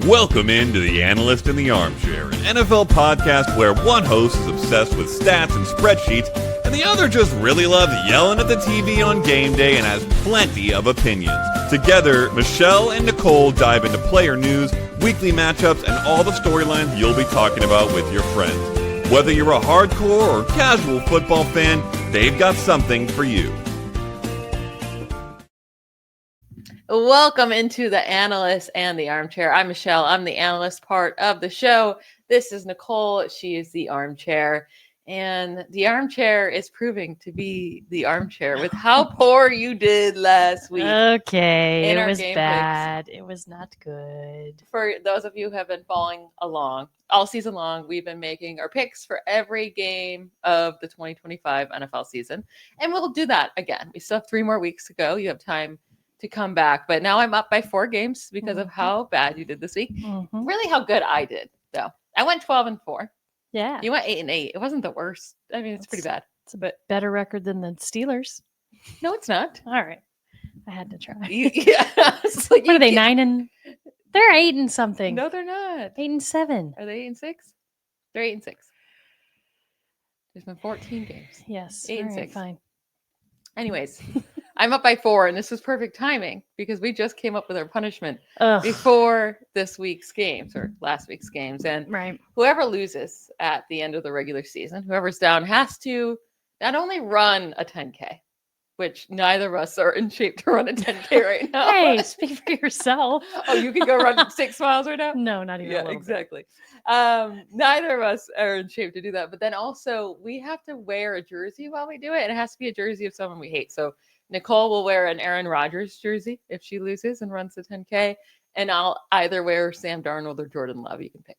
Welcome into the Analyst in the Armchair, an NFL podcast where one host is obsessed with stats and spreadsheets, and the other just really loves yelling at the TV on game day and has plenty of opinions. Together, Michelle and Nycole dive into player news, weekly matchups, and all the storylines you'll be talking about with your friends. Whether you're a hardcore or casual football fan, they've got something for you. Welcome into the Analyst and the Armchair. I'm Michelle. I'm the analyst part of the show. This is Nycole. She is the Armchair. And the Armchair is proving to be the Armchair with how poor you did last week. Okay, in it our was game bad. It was not good. For those of you who have been following along, all season long, we've been making our picks for every game of the 2025 NFL season. And we'll do that again. We still have 3 more weeks to go. You have time to come back. But now I'm up by 4 games because of how bad you did this week. Really how good I did, though. I went 12-4. Yeah. You went 8-8. It wasn't the worst. I mean, it's pretty bad. It's a better record than the Steelers. No, it's not. All right. I had to try. Yeah. What are they, 9 and... They're 8 and something. No, they're not. 8 and 7. Are they 8-6? They're 8-6. There's been 14 games. Yes. 8 and All right, 6. Fine. Anyways, I'm up by 4, and this was perfect timing because we just came up with our punishment Ugh. before this week's games or last week's games. And Right. whoever loses at the end of the regular season, whoever's down, has to not only run a 10K, which neither of us are in shape to run a 10K right now. Hey, speak for yourself. Oh, you can go run 6 miles right now? No, not even a Yeah, little exactly. Neither of us are in shape to do that. But then also, we have to wear a jersey while we do it, and it has to be a jersey of someone we hate. So Nycole will wear an Aaron Rodgers jersey if she loses and runs the 10K, and I'll either wear Sam Darnold or Jordan Love. You can pick.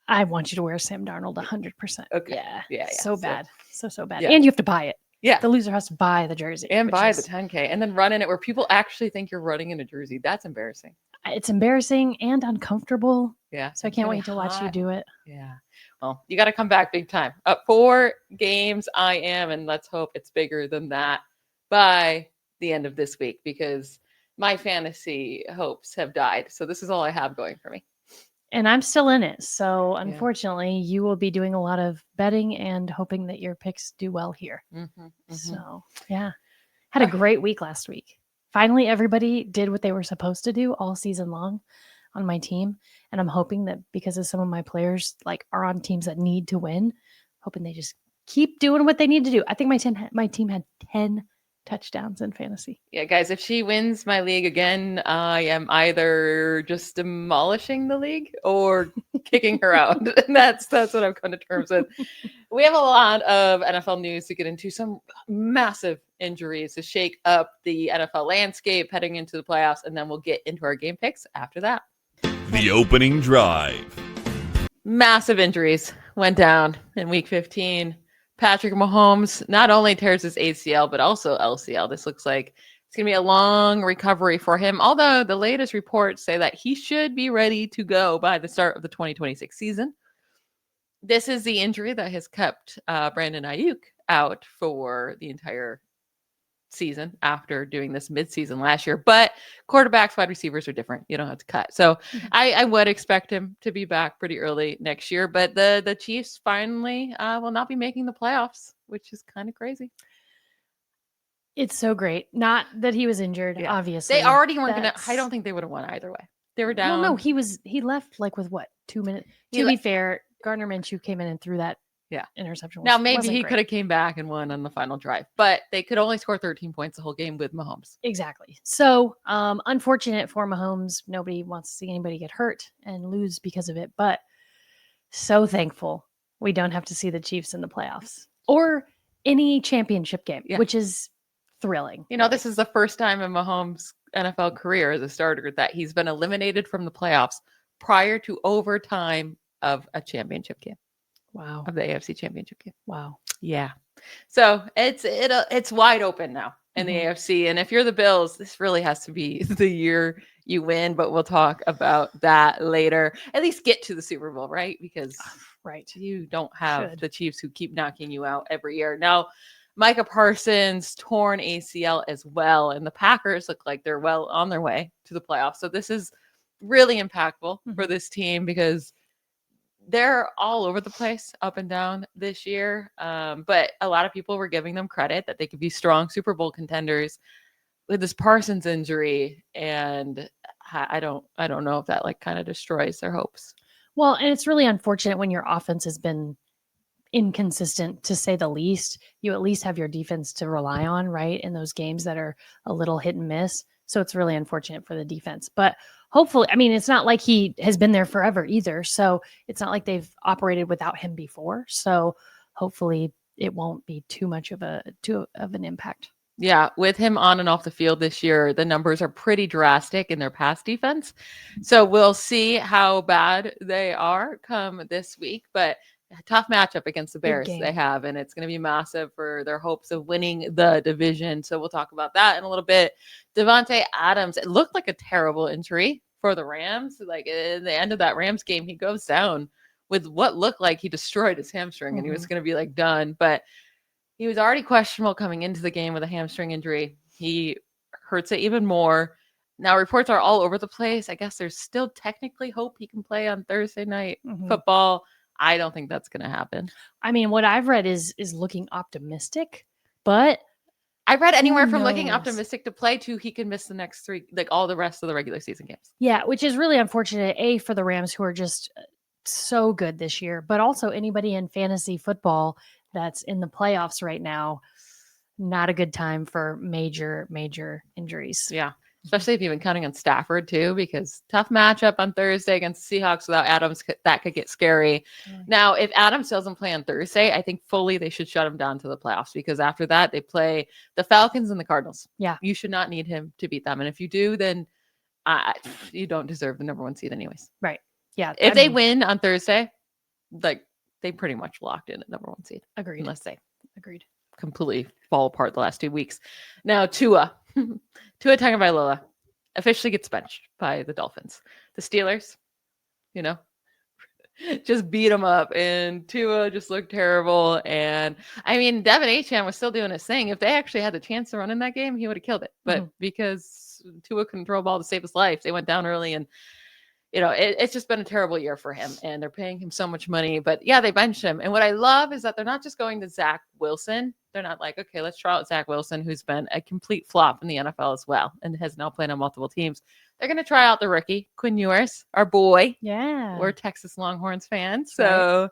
I want you to wear Sam Darnold 100%. Okay. Yeah. Yeah. So bad. So bad. Yeah. And you have to buy it. Yeah. The loser has to buy the jersey. And which buy is- the 10K and then run in it where people actually think you're running in a jersey. That's embarrassing. It's embarrassing and uncomfortable. Yeah. So I can't Really wait to watch you hot. do it. Yeah. Well, you got to come back big time. Up 4 games I am, and let's hope it's bigger than that by the end of this week because my fantasy hopes have died. So this is all I have going for me. And I'm still in it. So unfortunately, you will be doing a lot of betting and hoping that your picks do well here. So yeah, had a great week last week. Finally, everybody did what they were supposed to do all season long on my team. And I'm hoping that because of some of my players are on teams that need to win, hoping they just keep doing what they need to do. I think my team had 10 touchdowns in fantasy. Yeah, guys, if she wins my league again, I am either just demolishing the league or kicking her out. And that's what I've come to terms with. We have a lot of NFL news to get into, some massive injuries to shake up the NFL landscape heading into the playoffs, and then we'll get into our game picks after that. The opening drive. Massive injuries went down in week 15. Patrick Mahomes not only tears his ACL, but also LCL. This looks like it's going to be a long recovery for him, although the latest reports say that he should be ready to go by the start of the 2026 season. This is the injury that has kept Brandon Ayuk out for the entire season after doing this midseason last year. But quarterbacks, wide receivers are different. You don't have to cut. So I would expect him to be back pretty early next year. But the Chiefs finally will not be making the playoffs, which is kind of crazy. It's so great. Not that he was injured, obviously. They already weren't going to. I don't think they would have won either way. They were down. Well, no, he left with what, 2 minutes? To be fair, Gardner Minshew came in and threw that interception. Now, maybe he could have came back and won on the final drive, but they could only score 13 points the whole game with Mahomes. Exactly. So, unfortunate for Mahomes. Nobody wants to see anybody get hurt and lose because of it, but so thankful we don't have to see the Chiefs in the playoffs or any championship game, which is thrilling. You know, this is the first time in Mahomes' NFL career as a starter that he's been eliminated from the playoffs prior to overtime of a championship game. Wow. Of the AFC Championship game. Wow. Yeah. So it's wide open now in the AFC. And if you're the Bills, this really has to be the year you win, but we'll talk about that later. At least get to the Super Bowl, right? Because you don't have the Chiefs who keep knocking you out every year. Now, Micah Parsons torn ACL as well, and the Packers look like they're well on their way to the playoffs. So this is really impactful for this team because they're all over the place, up and down this year. But a lot of people were giving them credit that they could be strong Super Bowl contenders with this Parsons injury. And I don't know if that like kind of destroys their hopes. Well, and it's really unfortunate when your offense has been inconsistent, to say the least. You at least have your defense to rely on, right? In those games that are a little hit and miss. So it's really unfortunate for the defense. But hopefully, I mean, it's not like he has been there forever either. So it's not like they've operated without him before. So hopefully it won't be too much of an impact. Yeah, with him on and off the field this year, the numbers are pretty drastic in their pass defense. So we'll see how bad they are come this week. But a tough matchup against the Bears they have, and it's going to be massive for their hopes of winning the division. So we'll talk about that in a little bit. Devontae Adams, it looked like a terrible injury for the Rams. Like in the end of that Rams game, he goes down with what looked like he destroyed his hamstring and he was going to be like done. But he was already questionable coming into the game with a hamstring injury. He hurts it even more. Now reports are all over the place. I guess there's still technically hope he can play on Thursday night football. I don't think that's going to happen. I mean, what I've read is looking optimistic, but I've read anywhere from looking optimistic to play to he can miss the next 3, like all the rest of the regular season games. Yeah, which is really unfortunate, for the Rams, who are just so good this year, but also anybody in fantasy football that's in the playoffs right now. Not a good time for major injuries. Yeah. Especially if you've been counting on Stafford too, because tough matchup on Thursday against the Seahawks without Adams, that could get scary. Now, if Adams doesn't play on Thursday, I think fully they should shut him down to the playoffs, because after that they play the Falcons and the Cardinals. Yeah. You should not need him to beat them. And if you do, then you don't deserve the number 1 seed anyways. Right. Yeah. If they win on Thursday, like they pretty much locked in at number 1 seed. Agreed. Unless they completely fall apart the last 2 weeks. Now, Tua Tagovailoa officially gets benched by the Dolphins. The Steelers, just beat him up, and Tua just looked terrible. And I mean, Devin Achane was still doing his thing. If they actually had the chance to run in that game, he would have killed it. But because Tua couldn't throw a ball to save his life, they went down early, and it's just been a terrible year for him, and they're paying him so much money. But yeah, they benched him. And what I love is that they're not just going to Zach Wilson. They're not like, okay, let's try out Zach Wilson, who's been a complete flop in the NFL as well and has now played on multiple teams. They're going to try out the rookie, Quinn Ewers, our boy. Yeah. We're Texas Longhorns fans. So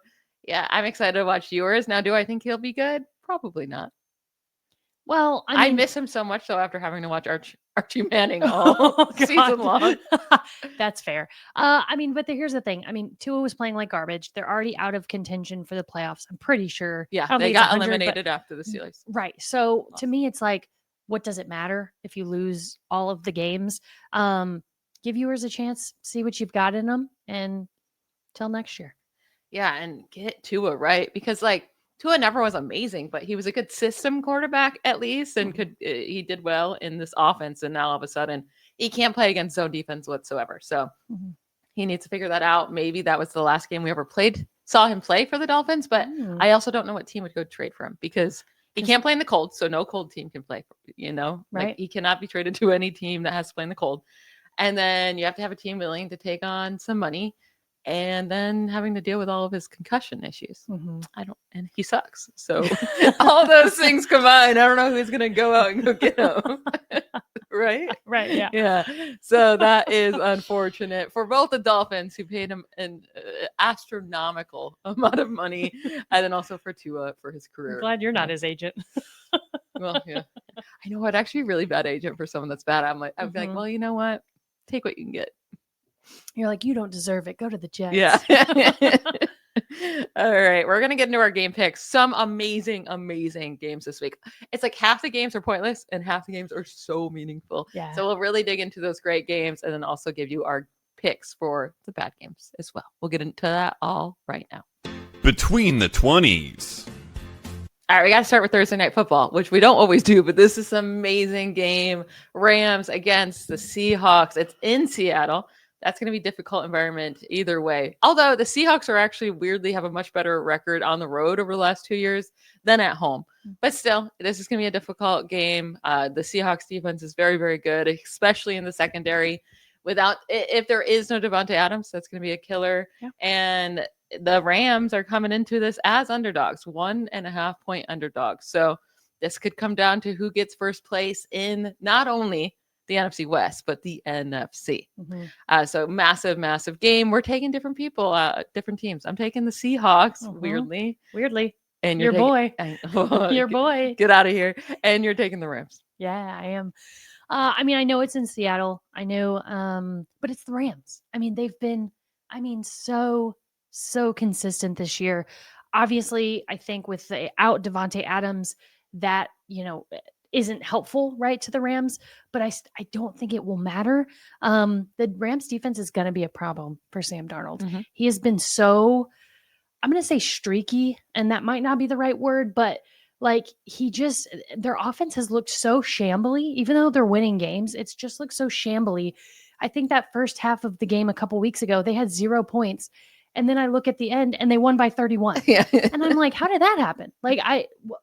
yeah, I'm excited to watch Ewers. Now, do I think he'll be good? Probably not. Well, I miss him so much, though, after having to watch Archie Manning all season long. That's fair. But here's the thing. Tua was playing like garbage. They're already out of contention for the playoffs, I'm pretty sure. Yeah, they got eliminated after the Steelers. Right. So to me, it's like, what does it matter if you lose all of the games? Give Ewers a chance, see what you've got in them, and till next year. Yeah, and get Tua right, because Tua never was amazing, but he was a good system quarterback at least, and he did well in this offense. And now all of a sudden he can't play against zone defense whatsoever. So he needs to figure that out. Maybe that was the last game we ever saw him play for the Dolphins, but I also don't know what team would go trade for him, because he can't play in the cold. So no cold team can play, right? He cannot be traded to any team that has to play in the cold. And then you have to have a team willing to take on some money, and then having to deal with all of his concussion issues. And he sucks. So all those things combined, I don't know who's going to go out and go get him. Right? Right. Yeah. Yeah. So that is unfortunate for both the Dolphins, who paid him an astronomical amount of money, and then also for Tua for his career. I'm glad you're not his agent. Well, yeah. I know, I'd actually be a really bad agent for someone that's bad. I'd be like, well, you know what? Take what you can get. You're like, you don't deserve it. Go to the Jets. Yeah. All right. We're going to get into our game picks. Some amazing games this week. It's like half the games are pointless and half the games are so meaningful. Yeah. So we'll really dig into those great games, and then also give you our picks for the bad games as well. We'll get into that all right now. Between the 20s. All right, we got to start with Thursday Night Football, which we don't always do, but this is an amazing game. Rams against the Seahawks. It's in Seattle. That's going to be a difficult environment either way. Although the Seahawks are actually weirdly have a much better record on the road over the last 2 years than at home. But still, this is going to be a difficult game. The Seahawks defense is very, very good, especially in the secondary. if there is no Devontae Adams, that's going to be a killer. Yeah. And the Rams are coming into this as underdogs, 1.5 point underdogs. So this could come down to who gets first place in not only the NFC West, but the NFC. So massive game. We're taking different people, different teams. I'm taking the Seahawks, weirdly. And your boy. Your boy. Get out of here. And you're taking the Rams. Yeah, I am. I mean, I know it's in Seattle. I know, but it's the Rams. I mean, they've been, so consistent this year. Obviously, I think with the out Devontae Adams, that, isn't helpful, right, to the Rams, but I don't think it will matter. The Rams defense is going to be a problem for Sam Darnold. He has been so, I'm going to say streaky, and that might not be the right word, but like their offense has looked so shambly, even though they're winning games. It's just looked so shambly. I think that first half of the game a couple weeks ago, they had 0 points. And then I look at the end and they won by 31. Yeah. And I'm like, how did that happen? Like,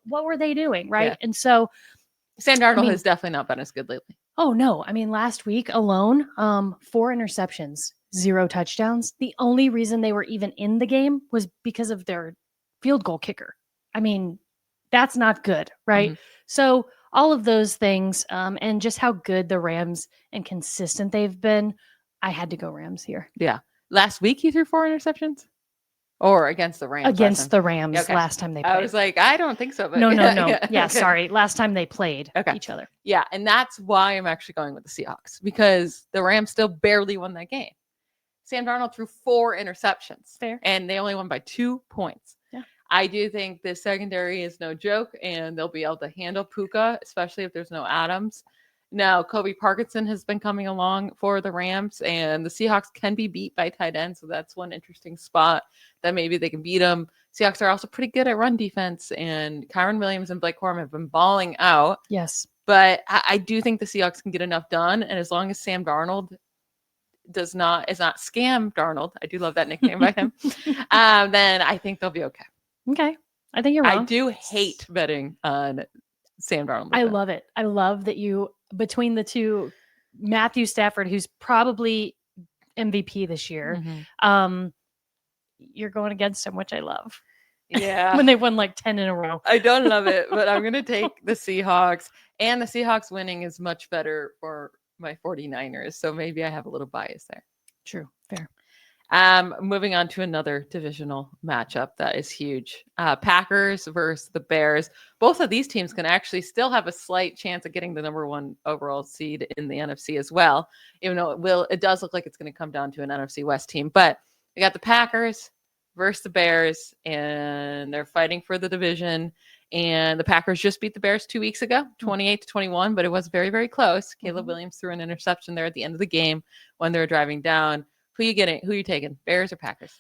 what were they doing? Right. Yeah. And so Sam Darnold has definitely not been as good lately. Oh, no. I mean, last week alone, 4 interceptions, 0 touchdowns. The only reason they were even in the game was because of their field goal kicker. I mean, that's not good, right? So all of those things, and just how good the Rams and consistent they've been, I had to go Rams here. Yeah. Last week he threw 4 interceptions? Or against the Rams? Against the Rams last time they played. I was like, I don't think so. But No. Yeah, sorry. Last time they played each other. Yeah, and that's why I'm actually going with the Seahawks, because the Rams still barely won that game. Sam Darnold threw 4 interceptions. Fair. And they only won by 2 points. Yeah. I do think the secondary is no joke, and they'll be able to handle Puka, especially if there's no Adams. Now, Kobe Parkinson has been coming along for the Rams, and the Seahawks can be beat by tight ends, so that's one interesting spot that maybe they can beat them. Seahawks are also pretty good at run defense, and Kyron Williams and Blake Corum have been balling out. Yes. But I do think the Seahawks can get enough done, and as long as Sam Darnold is not Scam Darnold, I do love that nickname by him, then I think they'll be okay. Okay. I think you're wrong. I do hate betting on Sam Darnold. I love it. I love that you, between the two, Matthew Stafford, who's probably MVP this year, you're going against him, which I love. Yeah. When they won like 10 in a row. I don't love it, but I'm going to take the Seahawks, and the Seahawks winning is much better for my 49ers. So maybe I have a little bias there. True. Fair. Moving on to another divisional matchup that is huge. Packers versus the Bears. Both of these teams can actually still have a slight chance of getting the number 1 overall seed in the NFC as well, even though it does look like it's going to come down to an NFC West team. But we got the Packers versus the Bears, and they're fighting for the division. And the Packers just beat the Bears 2 weeks ago, 28-21, but it was very, very close. Caleb Williams threw an interception there at the end of the game when they were driving down. Who you getting? Who are you taking? Bears or Packers?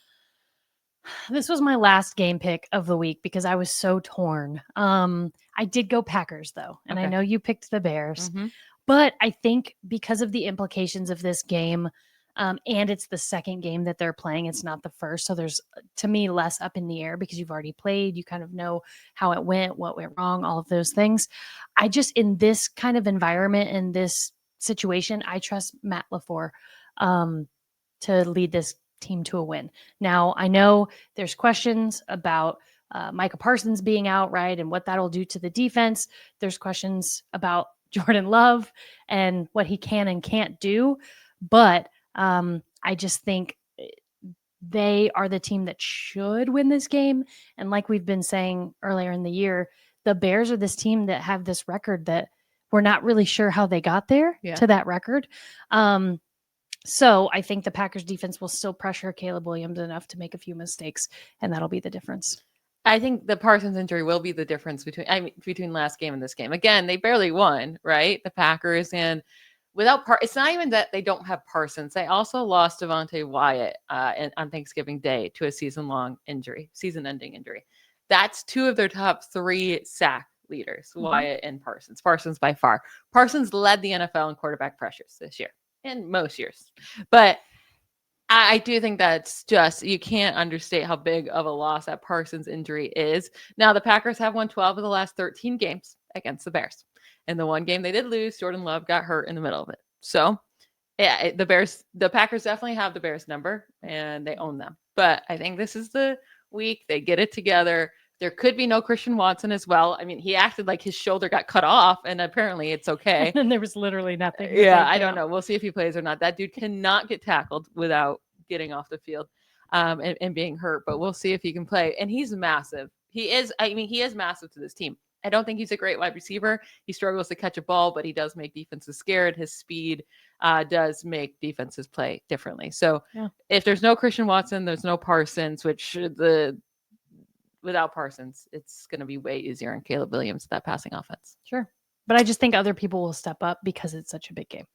This was my last game pick of the week because I was so torn. I did go Packers though, and I know you picked the Bears, but I think because of the implications of this game, and it's the second game that they're playing, it's not the first. So there's, to me, less up in the air because you've already played. You kind of know how it went, what went wrong, all of those things. I just, in this kind of environment, in this situation, I trust Matt LaFleur to lead this team to a win. Now, I know there's questions about Micah Parsons being out, right, and what that'll do to the defense. There's questions about Jordan Love and what he can and can't do. But I just think they are the team that should win this game. And like we've been saying earlier in the year, the Bears are this team that have this record that we're not really sure how they got there to that record. So I think the Packers defense will still pressure Caleb Williams enough to make a few mistakes, and that'll be the difference. I think the Parsons injury will be the difference between last game and this game. Again, they barely won, right? The Packers, and without it's not even that they don't have Parsons. They also lost Devontae Wyatt on Thanksgiving Day to a season-ending injury. That's 2 of their top 3 sack leaders, Wyatt and Parsons. Parsons by far. Parsons led the NFL in quarterback pressures this year. In most years. But I do think that's just, you can't understate how big of a loss that Parsons injury is. Now, the Packers have won 12 of the last 13 games against the Bears. And the one game they did lose, Jordan Love got hurt in the middle of it. So Yeah, the Packers definitely have the Bears number and they own them. But I think this is the week they get it together. There could be no Christian Watson as well. I mean, he acted like his shoulder got cut off, and apparently it's okay. And there was literally nothing. Yeah, I don't know. We'll see if he plays or not. That dude cannot get tackled without getting off the field and being hurt. But we'll see if he can play. And he's massive. He is massive to this team. I don't think he's a great wide receiver. He struggles to catch a ball, but he does make defenses scared. His speed does make defenses play differently. So if there's no Christian Watson, there's no Parsons, without Parsons, it's going to be way easier on Caleb Williams, that passing offense. Sure. But I just think other people will step up because it's such a big game.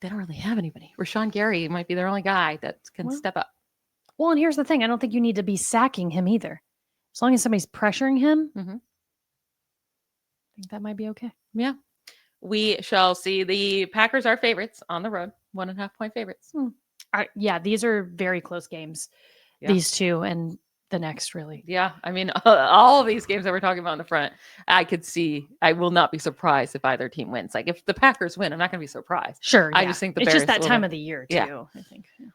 They don't really have anybody. Rashawn Gary might be their only guy that can step up. Well, and here's the thing. I don't think you need to be sacking him either. As long as somebody's pressuring him, I think that might be okay. Yeah. We shall see. The Packers are favorites on the road, 1.5 point favorites. Yeah, these are very close games. Yeah. These two and the next, really. Yeah. I mean, all of these games that we're talking about in the front, I will not be surprised if either team wins. Like if the Packers win, I'm not going to be surprised. Sure. I just think the Bears. It's just that time win. of the year, too, I think. Yeah.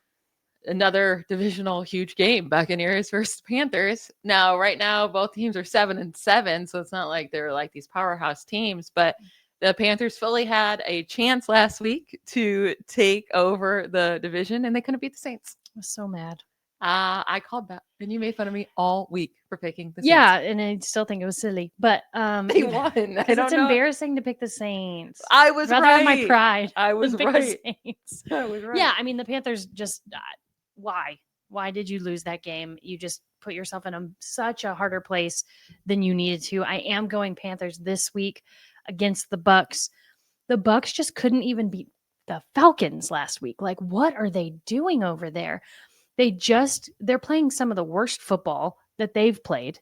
Another divisional huge game, Buccaneers versus Panthers. Now, right now, both teams are 7-7, so it's not like they're like these powerhouse teams, but the Panthers fully had a chance last week to take over the division, and they couldn't beat the Saints. I was so mad. I called that, and you made fun of me all week for picking the Saints. Yeah, and I still think it was silly, but they won. It's embarrassing to pick the Saints. I was rather right. My pride. I was pick right. The Saints. I was right. Yeah, I mean the Panthers just why? Why did you lose that game? You just put yourself in such a harder place than you needed to. I am going Panthers this week against the Bucs. The Bucs just couldn't even beat the Falcons last week. Like, what are they doing over there? They're playing some of the worst football that they've played.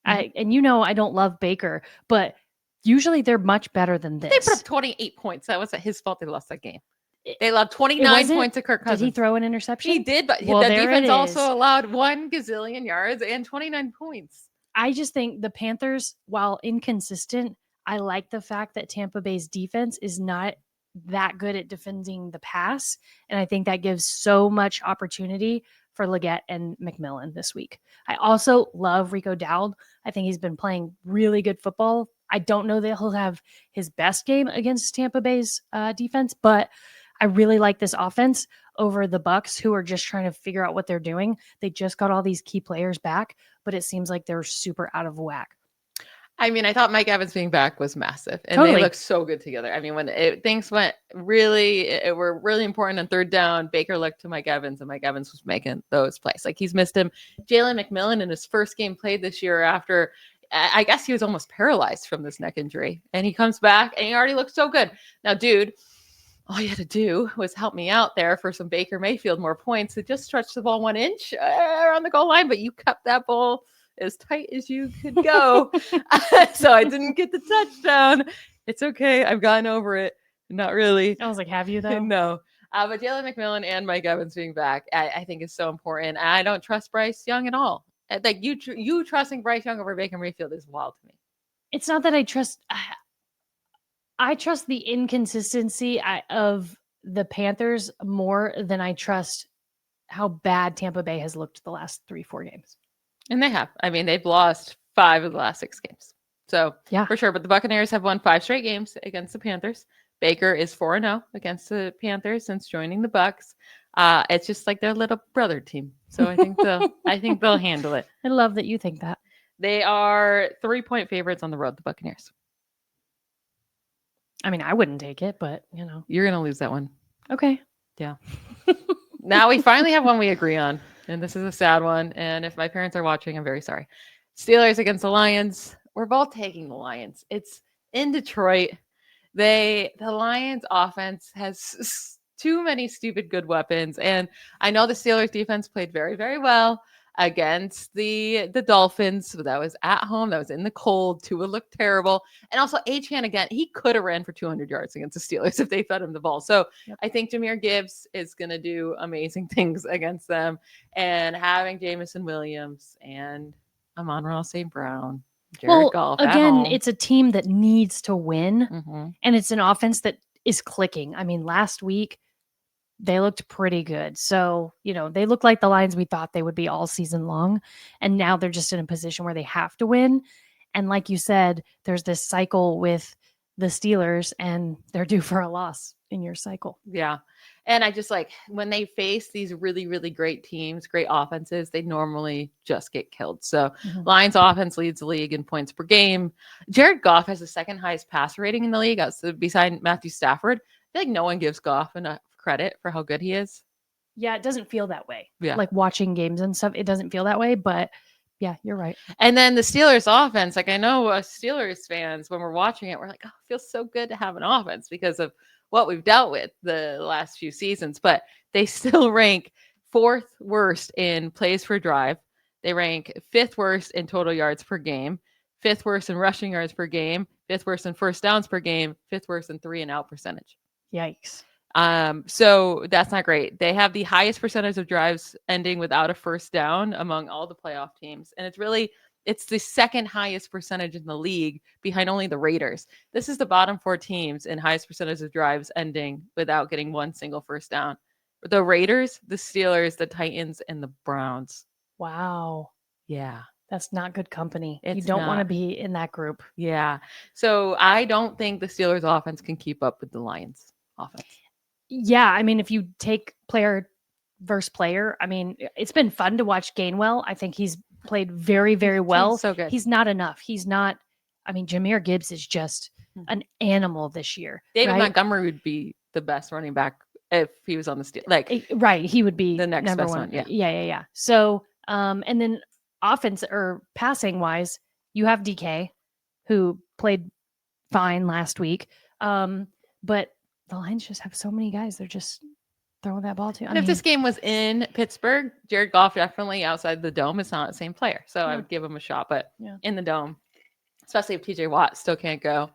And I don't love Baker, but usually they're much better than this. They put up 28 points. That wasn't his fault. They lost that game. They allowed 29 points to Kirk Cousins. Did he throw an interception? He did, but the defense also allowed 1 gazillion yards and 29 points. I just think the Panthers, while inconsistent, I like the fact that Tampa Bay's defense is not that good at defending the pass. And I think that gives so much opportunity for Leggett and McMillan this week. I also love Rico Dowd. I think he's been playing really good football. I don't know that he'll have his best game against Tampa Bay's defense, but I really like this offense over the Bucs, who are just trying to figure out what they're doing. They just got all these key players back, but it seems like they're super out of whack. I mean, I thought Mike Evans being back was massive, and Totally. They looked so good together. I mean, when things were really important on third down, Baker looked to Mike Evans, and Mike Evans was making those plays. Like he's missed him. Jalen McMillan in his first game played this year after, I guess he was almost paralyzed from this neck injury, and he comes back and he already looks so good. Now, dude, all you had to do was help me out there for some Baker Mayfield more points. So just stretch the ball 1 inch around the goal line, but you kept that ball as tight as you could go. So I didn't get the touchdown. It's okay. I've gotten over it. Not really. I was like, have you though? No. But Jalen McMillan and Mike Evans being back, I think is so important. I don't trust Bryce Young at all. Like you trusting Bryce Young over Baker Mayfield is wild to me. It's not that I trust. I trust the inconsistency of the Panthers more than I trust how bad Tampa Bay has looked the last 3-4 games. And they have. I mean, they've lost 5 of the last 6 games. So, yeah, for sure. But the Buccaneers have won 5 straight games against the Panthers. Baker is 4-0 against the Panthers since joining the Bucs. It's just like their little brother team. So I think they'll handle it. I love that you think that. They are 3-point favorites on the road, the Buccaneers. I mean, I wouldn't take it, but You're going to lose that one. Okay. Yeah. Now we finally have one we agree on. And this is a sad one. And if my parents are watching, I'm very sorry. Steelers against the Lions. We're both taking the Lions. It's in Detroit. The Lions offense has too many stupid good weapons. And I know the Steelers defense played very, very well against the Dolphins. So that was at home. That was in the cold. Tua looked terrible. And also Achane again, he could have ran for 200 yards against the Steelers if they fed him the ball. So yep. I think Jahmyr Gibbs is going to do amazing things against them. And having Jameson Williams and Amon-Ra St. Brown, Jared Goff again, it's a team that needs to win. Mm-hmm. And it's an offense that is clicking. I mean, last week, they looked pretty good. So, they look like the Lions we thought they would be all season long. And now they're just in a position where they have to win. And like you said, there's this cycle with the Steelers, and they're due for a loss in your cycle. Yeah. And I just like when they face these really, really great teams, great offenses, they normally just get killed. So Lions offense leads the league in points per game. Jared Goff has the second highest passer rating in the league beside Matthew Stafford. I feel like no one gives Goff enough credit for how good he is. Yeah, it doesn't feel that way. Yeah. Like watching games and stuff, it doesn't feel that way. But yeah, you're right. And then the Steelers offense, like I know Steelers fans, when we're watching it, we're like, oh, it feels so good to have an offense because of what we've dealt with the last few seasons. But they still rank 4th worst in plays per drive. They rank 5th worst in total yards per game, 5th worst in rushing yards per game, 5th worst in first downs per game, 5th worst in 3-and-out percentage. Yikes. So that's not great. They have the highest percentage of drives ending without a first down among all the playoff teams. And it's the second highest percentage in the league behind only the Raiders. This is the bottom 4 teams in highest percentage of drives ending without getting one single first down. The Raiders, the Steelers, the Titans, and the Browns. Wow. Yeah. That's not good company. You It's don't want to not. be in that group. Yeah. So I don't think the Steelers offense can keep up with the Lions offense. Yeah, I mean, if you take player versus player, I mean, it's been fun to watch Gainwell. I think he's played very, very well. So good. He's not enough. He's not. I mean, Jahmyr Gibbs is just an animal this year. David right? Montgomery would be the best running back if he was on the Steelers. Right, he would be the next number best one. one. Yeah. So, and then offense or passing wise, you have DK, who played fine last week, but the Lions just have so many guys. They're just throwing that ball to. And if this game was in Pittsburgh, Jared Goff definitely outside the dome is not the same player. So I would give him a shot. But in the dome, especially if TJ Watt still can't go,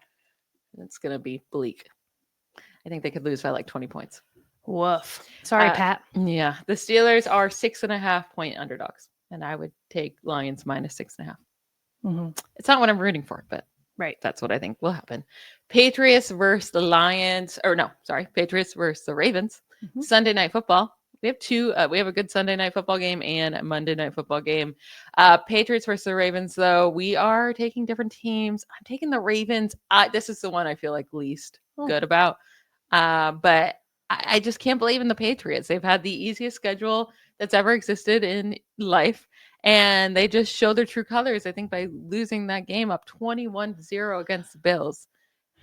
it's going to be bleak. I think they could lose by like 20 points. Woof. Sorry, Pat. Yeah. The Steelers are 6.5 point underdogs. And I would take Lions minus 6.5. Mm-hmm. It's not what I'm rooting for, but right. That's what I think will happen. Patriots versus the Lions, Patriots versus the Ravens. Mm-hmm. Sunday Night Football. We have two. We have a good Sunday Night Football game and a Monday Night Football game. Patriots versus the Ravens, though, we are taking different teams. I'm taking the Ravens. This is the one I feel like least good about. But I just can't believe in the Patriots. They've had the easiest schedule that's ever existed in life. And they just show their true colors, I think, by losing that game up 21-0 against the Bills.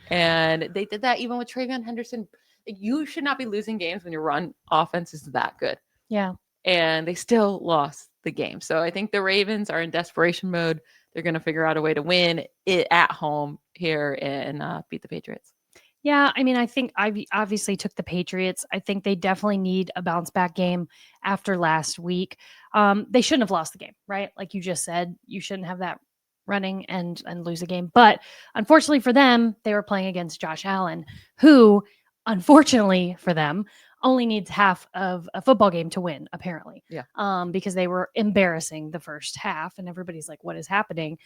And they did that even with Travion Henderson. You should not be losing games when your run offense is that good. Yeah. And they still lost the game. So I think the Ravens are in desperation mode. They're going to figure out a way to win it at home here and beat the Patriots. Yeah, I mean, I think I obviously took the Patriots. I think they definitely need a bounce back game after last week. They shouldn't have lost the game, right? Like you just said, you shouldn't have that running and lose a game. But unfortunately for them, they were playing against Josh Allen, who, unfortunately for them, only needs half of a football game to win, apparently. Yeah. Because they were embarrassing the first half, and everybody's like, what is happening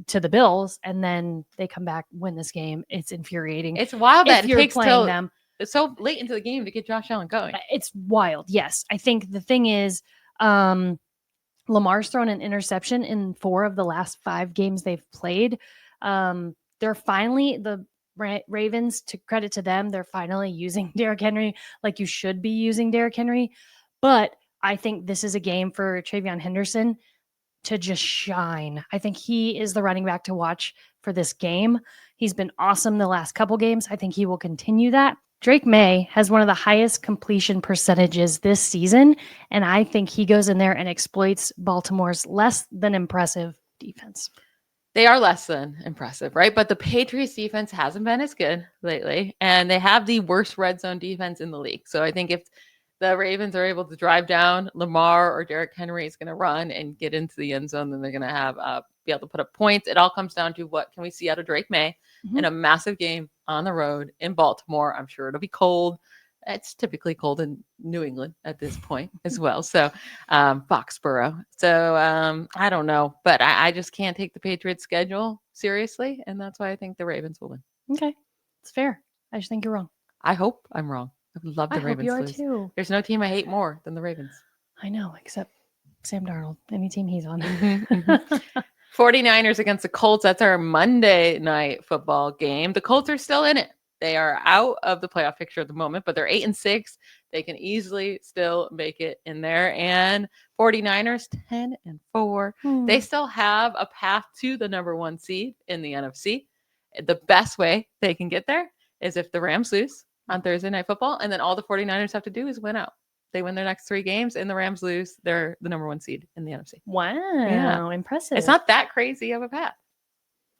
to the Bills? And then they come back, win this game. It's infuriating. It's wild that it takes playing them. It's so late into the game to get Josh Allen going. It's wild. Yes. I think the thing is, Lamar's thrown an interception in 4 of the last 5 games they've played. They're finally, the Ravens, to credit to them, they're finally using Derrick Henry like you should be using Derrick Henry. But I think this is a game for Travion Henderson to just shine. I think he is the running back to watch for this game. He's been awesome the last couple games. I think he will continue that. Drake May has one of the highest completion percentages this season, and I think he goes in there and exploits Baltimore's less than impressive defense. They are less than impressive, right? But the Patriots defense hasn't been as good lately, and they have the worst red zone defense in the league. So I think if the Ravens are able to drive down, Lamar or Derrick Henry is going to run and get into the end zone, then they're going to have be able to put up points. It all comes down to what can we see out of Drake May in a massive game on the road in Baltimore. I'm sure it'll be cold. It's typically cold in New England at this point as well. So Foxborough. So I don't know, but I just can't take the Patriots schedule seriously. And that's why I think the Ravens will win. Okay. It's fair. I just think you're wrong. I hope I'm wrong. I love the I hope Ravens you are lose. too. There's no team I hate more than the Ravens. I know, except Sam Darnold, any team he's on. 49ers against the Colts. That's our Monday night football game. The Colts are still in it. They are out of the playoff picture at the moment, but they're 8-6. They can easily still make it in there. And 49ers 10-4. They still have a path to the number 1 seed in the NFC. The best way they can get there is if the Rams lose on Thursday Night Football, and then all the 49ers have to do is win out. They win their next 3 games and the Rams lose, they're the number 1 seed in the NFC. Wow, impressive. It's not that crazy of a path.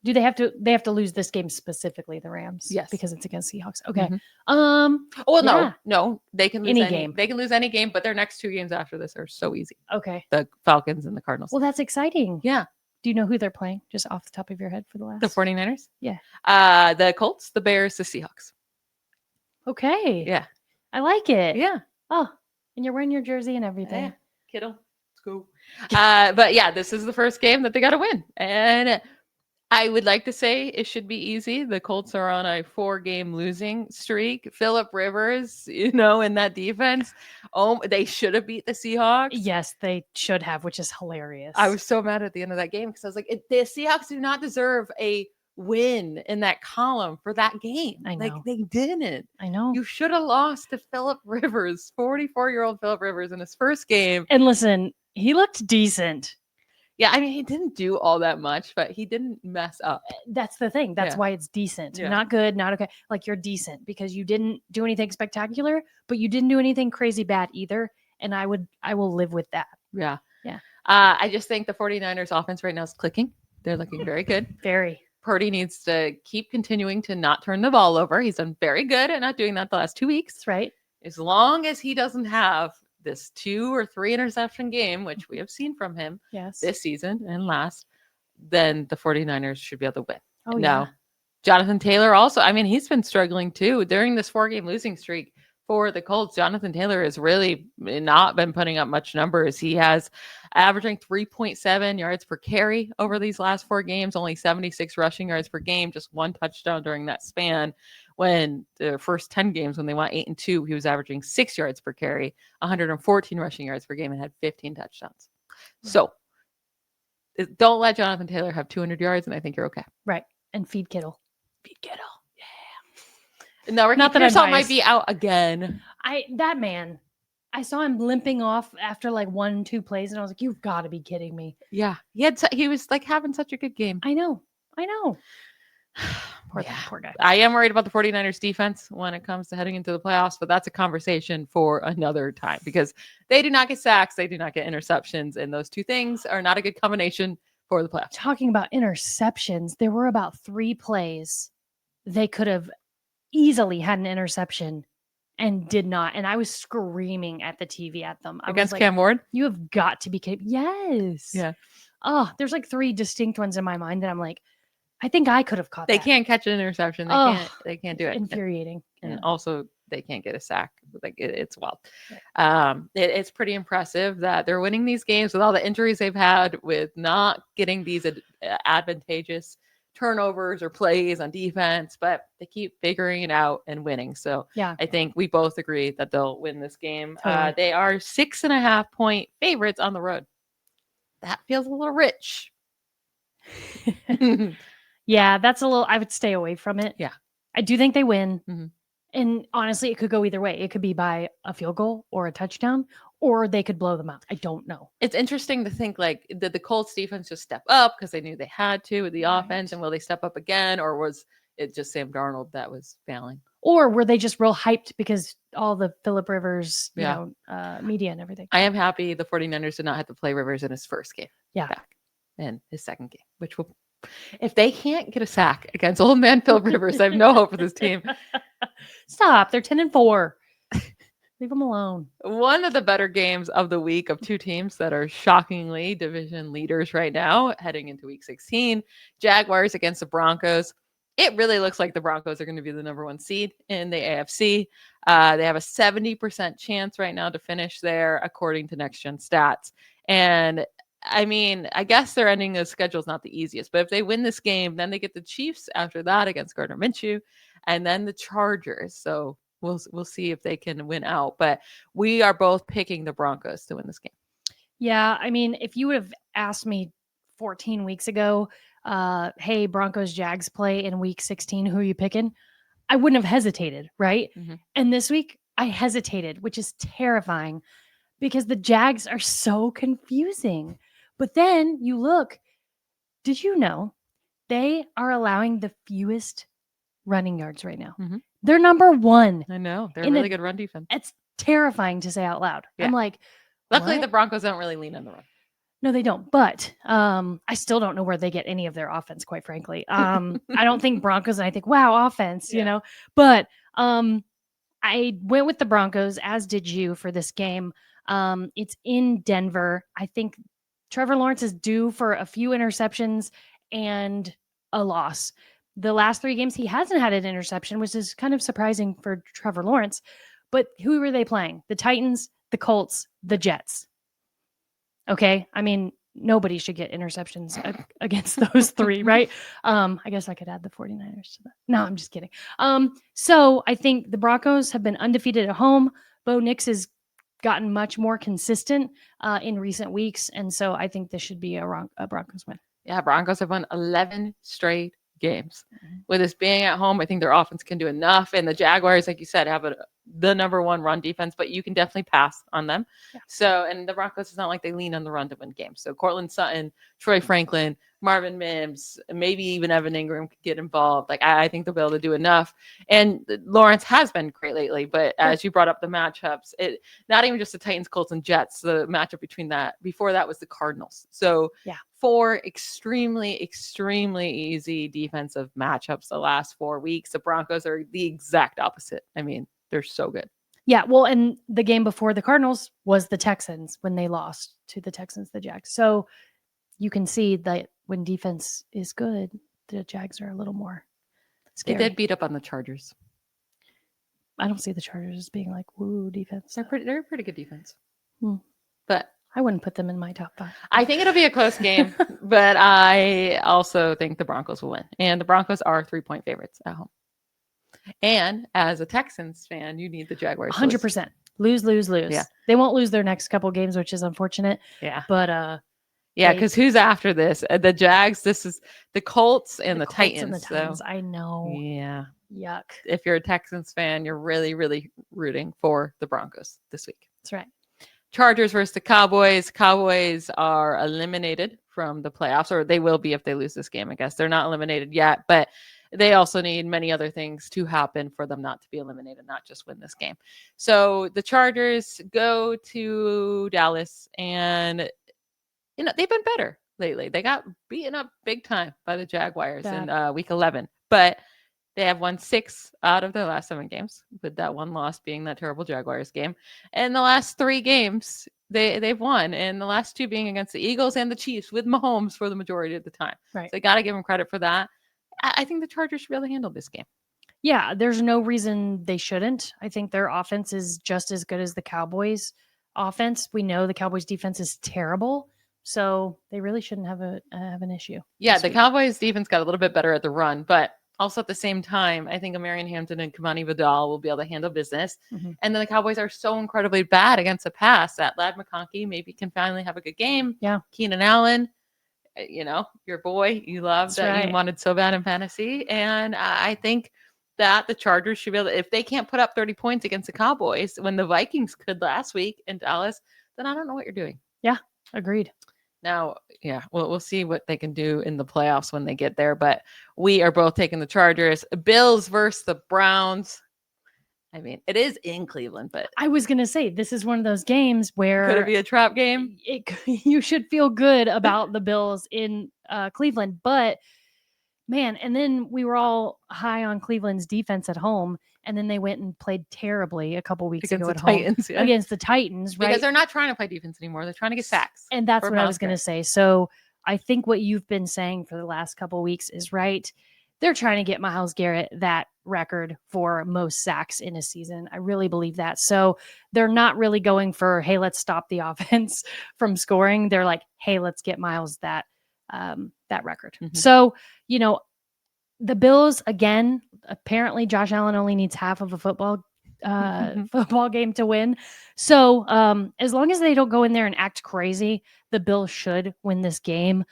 Do they have to lose this game specifically, the Rams? Yes. Because it's against Seahawks. Okay. Mm-hmm. No. They can lose Any game. They can lose any game, but their next 2 games after this are so easy. Okay. The Falcons and the Cardinals. Well, that's exciting. Yeah. Do you know who they're playing just off the top of your head for the last? The 49ers? Yeah. The Colts, the Bears, the Seahawks. Okay. Yeah. I like it. Yeah. Oh, and you're wearing your jersey and everything. Yeah. Kittle. Let's go. But yeah, this is the first game that they got to win. And I would like to say it should be easy. The Colts are on a 4-game losing streak. Phillip Rivers, in that defense, they should have beat the Seahawks. Yes, they should have, which is hilarious. I was so mad at the end of that game because I was like, the Seahawks do not deserve a win in that column for that game. I know. Like, they didn't. I know. You should have lost to Phillip Rivers, 44-year-old Phillip Rivers in his first game. And listen, he looked decent. Yeah, I mean, he didn't do all that much, but he didn't mess up. That's the thing. That's Yeah. why it's decent. Yeah. Not good, not okay. Like, you're decent because you didn't do anything spectacular, but you didn't do anything crazy bad either. And I will live with that. Yeah. Yeah. I just think the 49ers offense right now is clicking. They're looking very good. Very. Purdy needs to keep continuing to not turn the ball over. He's done very good at not doing that the last 2 weeks. That's right. As long as he doesn't have this 2 or 3 interception game, which we have seen from him Yes. this season and last, then the 49ers should be able to win. Oh, No. yeah. Jonathan Taylor also, I mean, he's been struggling too during this 4-game losing streak for the Colts. Jonathan Taylor has really not been putting up much numbers. He has averaging 3.7 yards per carry over these last 4 games, only 76 rushing yards per game, just 1 touchdown during that span. When the first 10 games, when they went 8-2, he was averaging 6 yards per carry, 114 rushing yards per game, and had 15 touchdowns. So don't let Jonathan Taylor have 200 yards, and I think you're okay. Right. And feed Kittle. Feed Kittle. Yeah. No, Ricky Not that I'm Pearsall might biased. be out again. That man, I saw him limping off after like 1-2 plays, and I was like, "You've got to be kidding me!" Yeah, he was like having such a good game. I know. Poor guy. I am worried about the 49ers defense when it comes to heading into the playoffs, but that's a conversation for another time because they do not get sacks, they do not get interceptions, and those 2 things are not a good combination for the playoffs. Talking about interceptions, there were about 3 plays they could have easily had an interception and did not. And I was screaming at the TV at them. I Against was like, Cam Ward? You have got to be kidding. Yes. Yeah. Oh, there's like 3 distinct ones in my mind that I'm like, I think I could have caught They that. can't catch an interception. They can't do it. Infuriating. And also they can't get a sack. Like it's wild. Right. It's pretty impressive that they're winning these games with all the injuries they've had, with not getting these advantageous turnovers or plays on defense, but they keep figuring it out and winning. So Yeah. I think we both agree that they'll win this game. Totally. They are 6.5 point favorites on the road. That feels a little rich. Yeah, that's a little, I would stay away from it. Yeah. I do think they win. Mhm. And honestly, it could go either way. It could be by a field goal or a touchdown, or they could blow them out. I don't know. It's interesting to think, like, did the Colts defense just step up because they knew they had to with the offense, and will they step up again, or was it just Sam Darnold that was failing? Or were they just real hyped because all the Phillip Rivers, Yeah. media and everything? I am happy the 49ers did not have to play Rivers in his first game. Yeah. Back. And his second game, which will, if they can't get a sack against old man Phillip Rivers, I have no hope for this team. Stop. They're 10-4. Leave them alone. One of the better games of the week of 2 teams that are shockingly division leaders right now, heading into week 16, Jaguars against the Broncos. It really looks like the Broncos are going to be the number 1 seed in the AFC. They have a 70% chance right now to finish there, according to Next Gen Stats. And I mean, I guess their ending of schedule is not the easiest, but if they win this game, then they get the Chiefs after that against Gardner Minshew, and then the Chargers. So we'll see if they can win out. But we are both picking the Broncos to win this game. Yeah, I mean, if you would have asked me 14 weeks ago, hey, Broncos Jags play in week 16, who are you picking? I wouldn't have hesitated, right? And this week I hesitated, which is terrifying because the Jags are so confusing. But then you look, did you know they are allowing the fewest running yards right now? They're number 1. I know. They're a really good run defense. It's terrifying to say out loud. Yeah. I'm like, luckily what? the Broncos don't really lean on the run. No, they don't. But I still don't know where they get any of their offense, quite frankly. I don't think Broncos, and I think, wow, offense, you know. But I went with the Broncos, as did you, for this game. It's in Denver. I think Trevor Lawrence is due for a few interceptions and a loss. The last 3 games, he hasn't had an interception, which is kind of surprising for Trevor Lawrence. But who were they playing? The Titans, the Colts, the Jets. Okay. I mean, nobody should get interceptions against those 3, right? I guess I could add the 49ers to that. No, I'm just kidding. So I think the Broncos have been undefeated at home. Bo Nix has gotten much more consistent in recent weeks. And so I think this should be a Broncos win. Yeah, Broncos have won 11 straight games. With this being at home, I think their offense can do enough. And the Jaguars, like you said, have the number 1 run defense, but you can definitely pass on them. Yeah. So, and the Broncos, it's not like they lean on the run to win games. So Cortland Sutton, Troy Franklin, Marvin Mims, maybe even Evan Ingram could get involved. Like, I think they'll be able to do enough. And Lawrence has been great lately, but as you brought up the matchups, not even just the Titans, Colts, and Jets, the matchup before that was the Cardinals. So 4 extremely, extremely easy defensive matchups the last 4 weeks. The Broncos are the exact opposite. I mean, they're so good. Yeah, well, and the game before the Cardinals was the Texans when they lost to the Texans, the Jags. So you can see that when defense is good, the Jags are a little more scary. They did beat up on the Chargers. I don't see the Chargers as being like, woo, defense. They're a pretty good defense. But I wouldn't put them in my top 5. I think it'll be a close game, but I also think the Broncos will win. And the Broncos are 3-point favorites at home. And as a Texans fan, you need the Jaguars. 100%. Lose. Yeah. They won't lose their next couple games, which is unfortunate. Yeah. But yeah, because who's after this? The Jags, this is the Colts and the Titans. And the Titans. I know. Yeah. Yuck. If you're a Texans fan, you're really, really rooting for the Broncos this week. That's right. Chargers versus the Cowboys. Cowboys are eliminated from the playoffs, or they will be if they lose this game, I guess. They're not eliminated yet, but they also need many other things to happen for them not to be eliminated, not just win this game. So the Chargers go to Dallas, and they've been better lately. They got beaten up big time by the Jaguars in week 11, but they have won 6 out of their last 7 games, with that one loss being that terrible Jaguars game. And the last 3 games they've won, and the last 2 being against the Eagles and the Chiefs with Mahomes for the majority of the time. Right. So they got to give them credit for that. I think the Chargers should be able to handle this game. Yeah, there's no reason they shouldn't. I think their offense is just as good as the Cowboys' offense. We know the Cowboys' defense is terrible, so they really shouldn't have an issue. Yeah, the Cowboys' defense got a little bit better at the run, but also at the same time, I think Marion Hampton and Kamani Vidal will be able to handle business. And then the Cowboys are so incredibly bad against the pass that Ladd McConkey maybe can finally have a good game. Yeah. Keenan Allen, your boy, you loved that you wanted so bad in fantasy. And I think that the Chargers should be able to, if they can't put up 30 points against the Cowboys when the Vikings could last week in Dallas, then I don't know what you're doing. Yeah, agreed. Now, yeah, we'll see what they can do in the playoffs when they get there. But we are both taking the Chargers. Bills versus the Browns. I mean, it is in Cleveland, but I was going to say, this is one of those games where could it be a trap game? You should feel good about the Bills in Cleveland, but man, and then we were all high on Cleveland's defense at home, and then they went and played terribly a couple weeks ago at home against the Titans, right? Because they're not trying to play defense anymore. They're trying to get sacks. And that's what I was going to say. So I think what you've been saying for the last couple of weeks is right. They're trying to get Myles Garrett that record for most sacks in a season. I really believe that. So they're not really going for, hey, let's stop the offense from scoring. They're like, hey, let's get Myles that record. So, the Bills, again, apparently Josh Allen only needs half of a football football game to win. So as long as they don't go in there and act crazy, the Bills should win this game.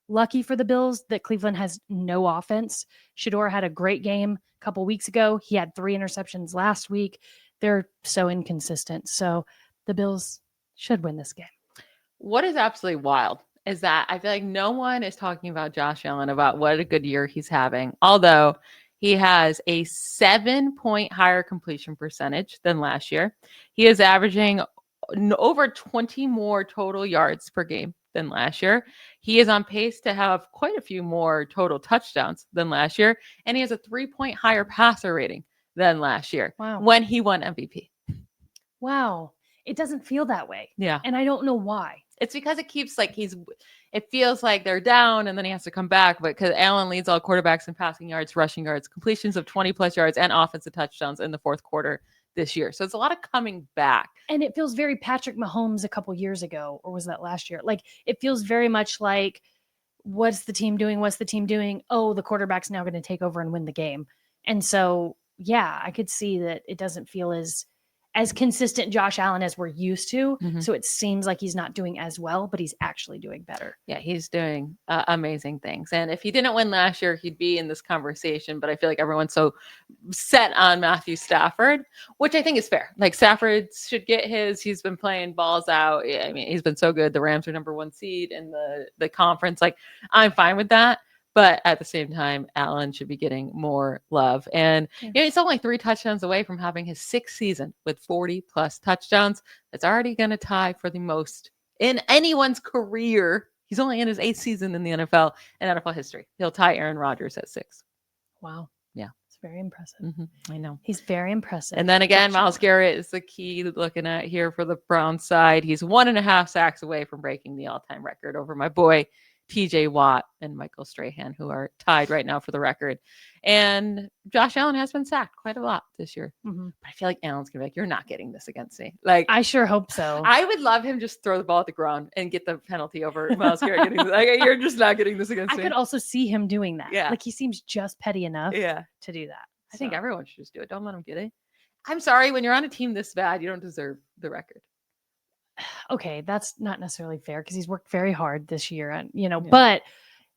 Lucky for the Bills that Cleveland has no offense. Shador had a great game a couple weeks ago. He had 3 interceptions last week. They're so inconsistent. So the Bills should win this game. What is absolutely wild is that I feel like no one is talking about Josh Allen, about what a good year he's having. Although he has a 7-point higher completion percentage than last year. He is averaging over 20 more total yards per game than last year. He is on pace to have quite a few more total touchdowns than last year. And he has a 3-point higher passer rating than last year when he won MVP. Wow. It doesn't feel that way. Yeah. And I don't know why. It's because it keeps like it feels like they're down and then he has to come back. But because Allen leads all quarterbacks in passing yards, rushing yards, completions of 20 plus yards, and offensive touchdowns in the fourth quarter this year. So it's a lot of coming back. And it feels very Patrick Mahomes a couple years ago, or was that last year? Like it feels very much like, what's the team doing? What's the team doing? Oh, the quarterback's now going to take over and win the game. And so, yeah, I could see that it doesn't feel as consistent Josh Allen as we're used to. Mm-hmm. So it seems like he's not doing as well, but he's actually doing better. Yeah, he's doing amazing things. And if he didn't win last year, he'd be in this conversation. But I feel like everyone's so set on Matthew Stafford, which I think is fair. Like Stafford should get his. He's been playing balls out. I mean, he's been so good. The Rams are #1 seed in the conference. Like I'm fine with that. But at the same time, Allen should be getting more love. And he's only 3 touchdowns away from having his 6th season with 40-plus touchdowns. That's already going to tie for the most in anyone's career. He's only in his 8th season in the NFL and NFL history. He'll tie Aaron Rodgers at 6. Wow. Yeah. It's very impressive. Mm-hmm. I know. He's very impressive. And then again, Myles Garrett is the key looking at here for the Browns side. He's 1.5 sacks away from breaking the all-time record over my boy, TJ Watt and Michael Strahan, who are tied right now for the record. And Josh Allen has been sacked quite a lot this year. Mm-hmm. But I feel like Allen's going to be like, you're not getting this against me. Like, I sure hope so. I would love him just throw the ball at the ground and get the penalty over Myles Garrett. You're just not getting this against me. I could also see him doing that. Yeah. Like he seems just petty enough to do that. I think everyone should just do it. Don't let him get it. I'm sorry. When you're on a team this bad, you don't deserve the record. Okay, that's not necessarily fair because he's worked very hard this year, and but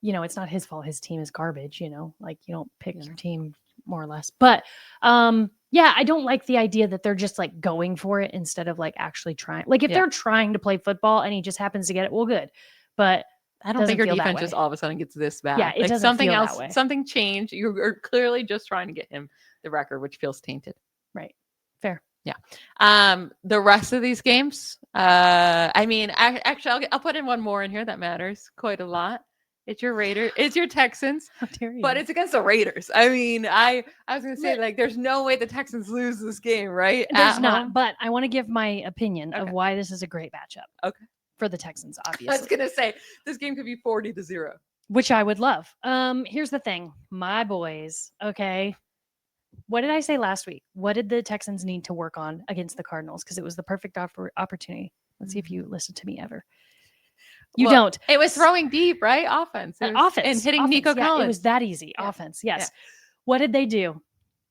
it's not his fault. His team is garbage. Like you don't pick your team more or less. But I don't like the idea that they're just like going for it instead of like actually trying. Like if they're trying to play football and he just happens to get it, well, good. But I don't think your defense just all of a sudden gets this bad. Yeah, it like doesn't something feel else, that way. Something changed. You're clearly just trying to get him the record, which feels tainted. Right. Fair. Yeah. The rest of these games, actually, I'll put in one more in here that matters quite a lot. It's your Raiders. It's your Texans. How dare you? But it's against the Raiders. I mean, I was going to say, like, there's no way the Texans lose this game, right? There's not. But I want to give my opinion of why this is a great matchup. Okay. For the Texans, obviously. I was going to say, this game could be 40-0. Which I would love. Here's the thing. My boys, okay. What did I say last week? What did the Texans need to work on against the Cardinals? Because it was the perfect opportunity. Let's see if you listen to me ever. You don't. It was throwing deep, right? Offense. Offense. And hitting Nycole Collins. It was that easy. Yeah. Offense. Yes. Yeah. What did they do?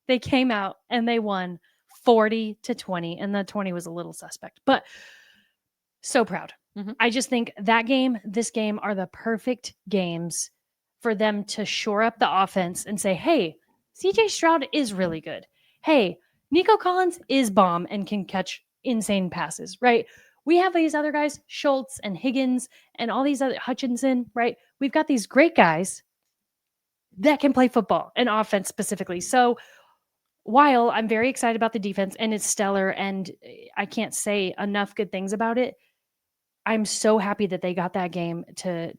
They came out and they won 40-20. And the 20 was a little suspect. But so proud. Mm-hmm. I just think this game are the perfect games for them to shore up the offense and say, hey, CJ Stroud is really good. Hey, Nycole Collins is bomb and can catch insane passes, right? We have these other guys, Schultz and Higgins and all these other Hutchinson, right? We've got these great guys that can play football and offense specifically. So while I'm very excited about the defense and it's stellar and I can't say enough good things about it, I'm so happy that they got that game to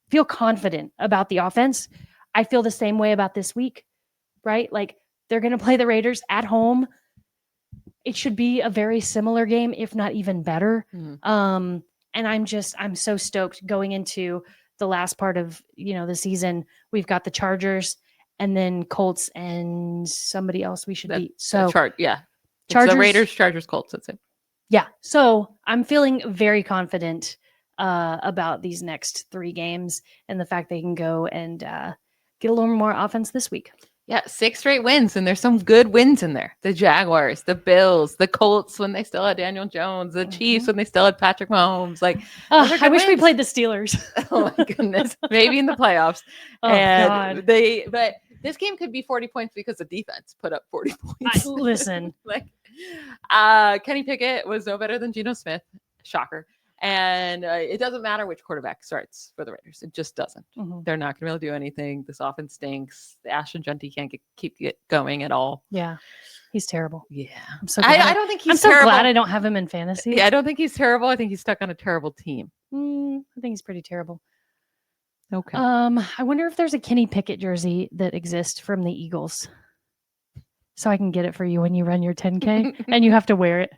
feel confident about the offense. I feel the same way about this week. Right? Like they're going to play the Raiders at home. It should be a very similar game, if not even better. Mm-hmm. And I'm so stoked going into the last part of, the season. We've got the Chargers and then Colts and somebody else we should beat. So Chargers, the Raiders, Chargers, Colts. That's it. Yeah. So I'm feeling very confident about these next 3 games and the fact they can go and get a little more offense this week. Yeah, 6 straight wins, and there's some good wins in there. The Jaguars, the Bills, the Colts when they still had Daniel Jones, the Chiefs when they still had Patrick Mahomes. Like, those are I good wish we wins. played the Steelers. Oh my goodness, maybe in the playoffs. Oh, And God. but this game could be 40 points because the defense put up 40 points. Listen. Like, Kenny Pickett was no better than Geno Smith. Shocker. And it doesn't matter which quarterback starts for the Raiders. It just doesn't. Mm-hmm. They're not going to be able to do anything. This offense stinks. Ashton Genty can't keep it going at all. Yeah, he's terrible. Yeah, I'm so glad I don't think he's. I'm so terrible. glad I don't have him in fantasy. Yeah, I don't think he's terrible. I think he's stuck on a terrible team. I think he's pretty terrible. Okay. I wonder if there's a Kenny Pickett jersey that exists from the Eagles, so I can get it for you when you run your 10K, and you have to wear it.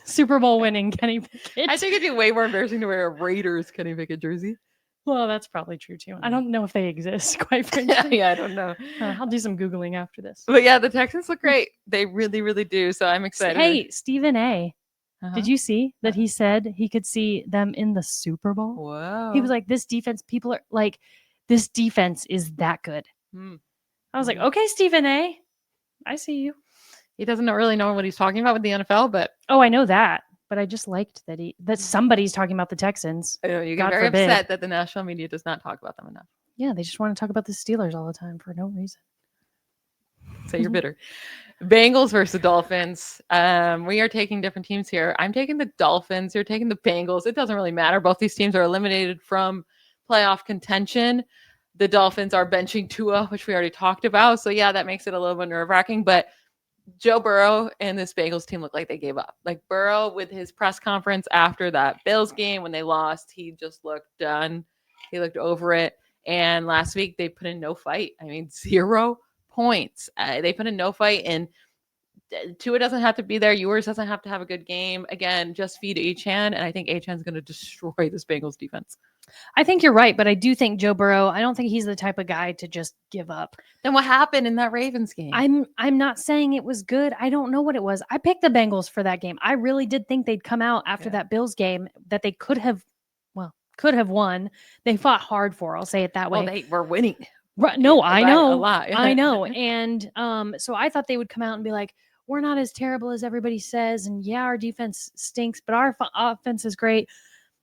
Super Bowl winning Kenny Pickett. I think it'd be way more embarrassing to wear a Raiders Kenny Pickett jersey. Well, that's probably true too. I don't know if they exist, quite frankly. Yeah, I don't know. I'll do some Googling after this. But yeah, the Texans look great. They really, really do. So I'm excited. Hey, Stephen A. Uh-huh. Did you see that he said he could see them in the Super Bowl? Whoa. He was like, this defense, people are like, this defense is that good. I was like, okay, Stephen A. I see you. He doesn't really know what he's talking about with the NFL, but Oh, I know that. But I just liked that somebody's talking about the Texans. I know you get God very forbid. upset that the national media does not talk about them enough. Yeah, they just want to talk about the Steelers all the time for no reason. So you're bitter. Bengals versus Dolphins. We are taking different teams here. I'm taking the Dolphins. You're taking the Bengals. It doesn't really matter. Both these teams are eliminated from playoff contention. The Dolphins are benching Tua, which we already talked about. So yeah, that makes it a little bit nerve-wracking. But Joe Burrow and this Bengals team look like they gave up. Like Burrow with his press conference after that Bills game when they lost, he just looked done. He looked over it. And last week they put in no fight. I mean, 0 points. They put in no fight, and Tua doesn't have to be there. Ewers doesn't have to have a good game. Again, just feed Achane, and I think Achane's going to destroy this Bengals defense. I think you're right, but I do think Joe Burrow, I don't think he's the type of guy to just give up. Then what happened in that Ravens game? I'm not saying it was good. I don't know what it was. I picked the Bengals for that game. I really did think they'd come out after that Bills game that they could have won. They fought hard for, I'll say it that way. Well, they were winning. Right, no, I know. A lot. I know. And so I thought they would come out and be like, we're not as terrible as everybody says. And yeah, our defense stinks, but our offense is great.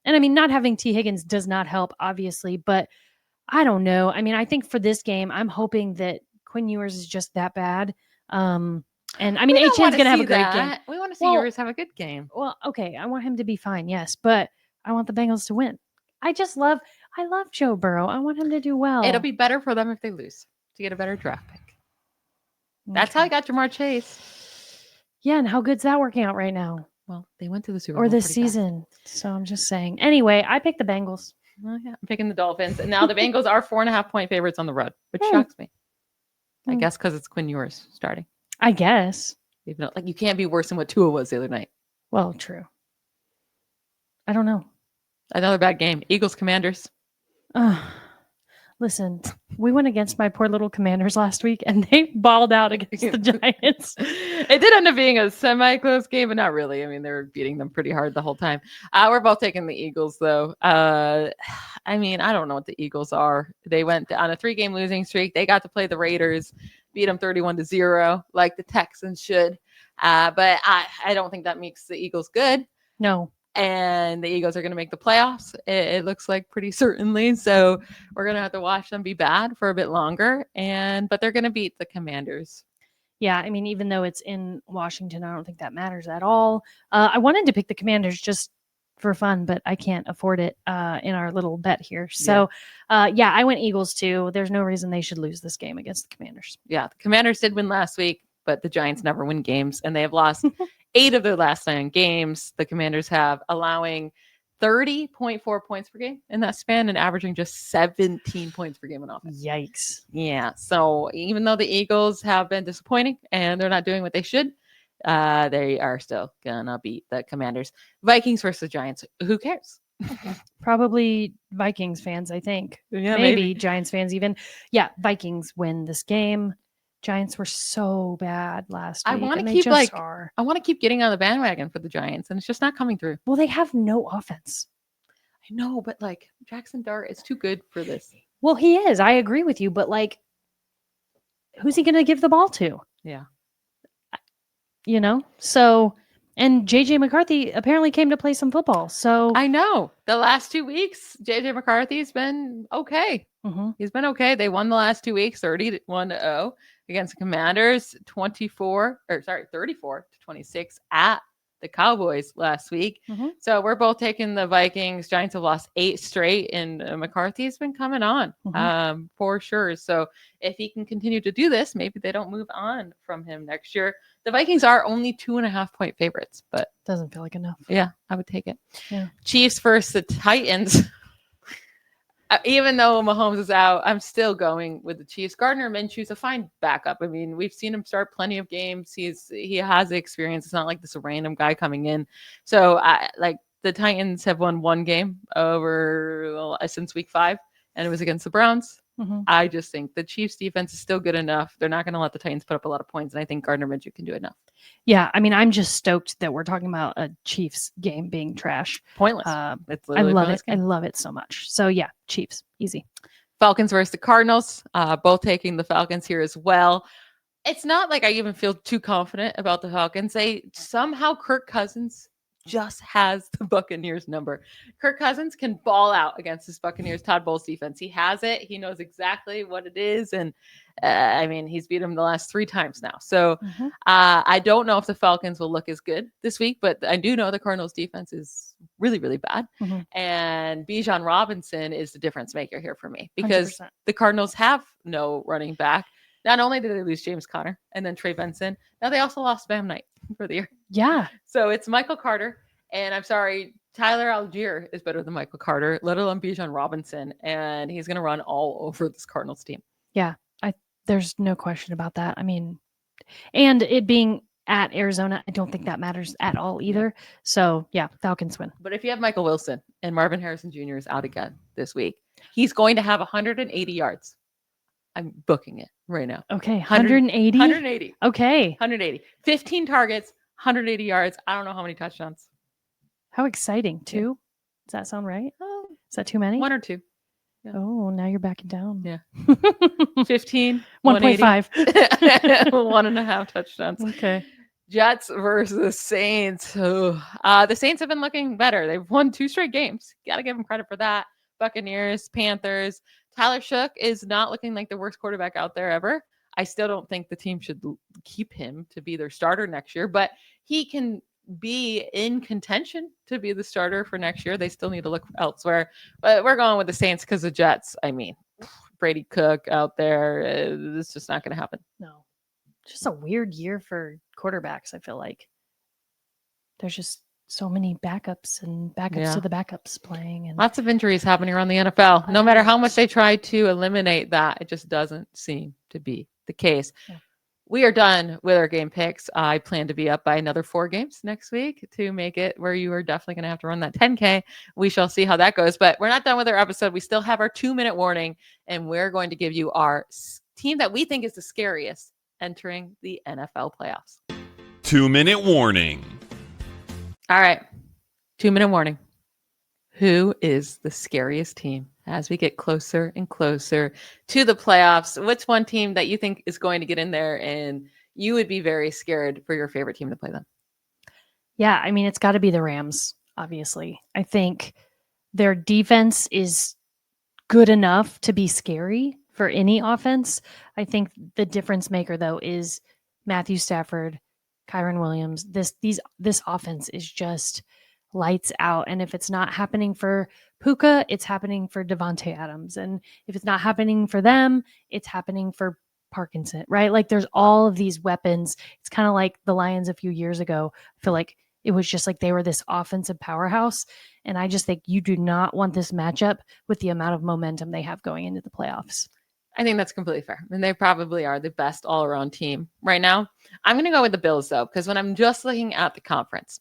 And I mean, not having T. Higgins does not help, obviously, but I don't know. I mean, I think for this game, I'm hoping that Quinn Ewers is just that bad. And I mean, Achane's going to have a great game. We want to see Ewers have a good game. Well, okay. I want him to be fine. Yes. But I want the Bengals to win. I love Joe Burrow. I want him to do well. It'll be better for them if they lose to get a better draft pick. That's how I got Jamar Chase. Yeah. And how good's that working out right now? Well, they went to the Super Bowl. Or this season. So I'm just saying. Anyway, I picked the Bengals. Well, yeah, I'm picking the Dolphins. And now the Bengals are 4.5-point favorites on the road, which shocks me. I guess because it's Quinn Ewers starting. I guess. Even though, like, you can't be worse than what Tua was the other night. Well, true. I don't know. Another bad game. Eagles Commanders. Listen, we went against my poor little Commanders last week, and they balled out against the Giants. It did end up being a semi-close game, but not really. I mean, they were beating them pretty hard the whole time. We're both taking the Eagles, though. I mean, I don't know what the Eagles are. They went on a 3-game losing streak. They got to play the Raiders, beat them 31-0, like the Texans should. But I don't think that makes the Eagles good. No. And the Eagles are going to make the playoffs. It looks like pretty certainly. So we're going to have to watch them be bad for a bit longer. But they're going to beat the Commanders. Yeah, I mean, even though it's in Washington, I don't think that matters at all. I wanted to pick the Commanders just for fun, but I can't afford it in our little bet here. So, I went Eagles too. There's no reason they should lose this game against the Commanders. Yeah, the Commanders did win last week, but the Giants never win games, and they have lost 8 of their last 9 games. The Commanders have, allowing 30.4 points per game in that span and averaging just 17 points per game in offense. Yikes. Yeah. So even though the Eagles have been disappointing and they're not doing what they should, they are still gonna beat the Commanders. Vikings versus Giants. Who cares? Probably Vikings fans, I think. Yeah, maybe Giants fans even. Yeah, Vikings win this game. Giants were so bad last week. I want to keep getting on the bandwagon for the Giants, and it's just not coming through. Well, they have no offense. I know, but like Jackson Dart is too good for this. Well, he is. I agree with you, but like, who's he going to give the ball to? Yeah. So, and JJ McCarthy apparently came to play some football. So I know the last 2 weeks, JJ McCarthy's been okay. He's been okay. They won the last 2 weeks, 31-0 against the Commanders, 34-26 at the Cowboys last week. So we're both taking the Vikings. Giants have lost 8 straight, and McCarthy's been coming on for sure. So if he can continue to do this, maybe they don't move on from him next year. The Vikings are only 2.5-point favorites, but doesn't feel like enough. Yeah, I would take it. Yeah. Chiefs versus the Titans. Even though Mahomes is out, I'm still going with the Chiefs. Gardner Minshew's a fine backup. I mean, we've seen him start plenty of games. He has the experience. It's not like this random guy coming in. So, the Titans have won 1 game since week 5, and it was against the Browns. I just think the Chiefs defense is still good enough. They're not going to let the Titans put up a lot of points, and I think Gardner Minshew can do enough. Yeah, I mean, I'm just stoked that we're talking about a Chiefs game being trash. Pointless. It's literally I love it. Game. I love it so much. So yeah, Chiefs, easy. Falcons versus the Cardinals. Both taking the Falcons here as well. It's not like I even feel too confident about the Falcons. Somehow Kirk Cousins just has the Buccaneers number. Kirk Cousins can ball out against this Buccaneers Todd Bowles defense. He has it. He knows exactly what it is. And he's beat him the last 3 times now. So I don't know if the Falcons will look as good this week, but I do know the Cardinals defense is really, really bad. And Bijan Robinson is the difference maker here for me because 100%. The Cardinals have no running back. Not only did they lose James Conner and then Trey Benson, now they also lost Bam Knight for the year. Yeah. So it's Michael Carter. And I'm sorry, Tyler Algier is better than Michael Carter, let alone Bijan Robinson. And he's going to run all over this Cardinals team. Yeah. There's no question about that. I mean, and it being at Arizona, I don't think that matters at all either. Yeah. So yeah, Falcons win. But if you have Michael Wilson and Marvin Harrison Jr. is out again this week, he's going to have 180 yards. I'm booking it right now. Okay. 180? 180. Okay. 180. 15 targets, 180 yards. I don't know how many touchdowns. How exciting. 2? Yeah. Does that sound right? Is that too many? 1 or 2. Yeah. Oh, now you're backing down. Yeah. 15. 1.5. 1.5 touchdowns. Okay. Jets versus Saints. The Saints have been looking better. They've won 2 straight games. Got to give them credit for that. Buccaneers, Panthers. Tyler Shook is not looking like the worst quarterback out there ever. I still don't think the team should keep him to be their starter next year, but he can be in contention to be the starter for next year. They still need to look elsewhere, but we're going with the Saints because the Jets, Brady Cook out there, it's just not going to happen. No, just a weird year for quarterbacks. I feel like there's just so many backups to the backups playing, and lots of injuries happening around the NFL. No matter how much they try to eliminate that, it just doesn't seem to be the case. Yeah. We are done with our game picks. I plan to be up by another 4 games next week to make it where you are definitely going to have to run that 10K. We shall see how that goes, but we're not done with our episode. We still have our 2-minute warning, and we're going to give you our team that we think is the scariest entering the NFL playoffs. 2-minute warning. All right. 2-minute warning. Who is the scariest team as we get closer and closer to the playoffs? What's one team that you think is going to get in there and you would be very scared for your favorite team to play them? Yeah, I mean, it's got to be the Rams, obviously. I think their defense is good enough to be scary for any offense. I think the difference maker, though, is Matthew Stafford, Kyron Williams. This offense is just lights out. And if it's not happening for Puka, it's happening for Devontae Adams. And if it's not happening for them, it's happening for Parkinson, right? Like there's all of these weapons. It's kind of like the Lions a few years ago. I feel like it was just like they were this offensive powerhouse. And I just think you do not want this matchup with the amount of momentum they have going into the playoffs. I think that's completely fair. And they probably are the best all-around team right now. I'm going to go with the Bills, though, because when I'm just looking at the conference,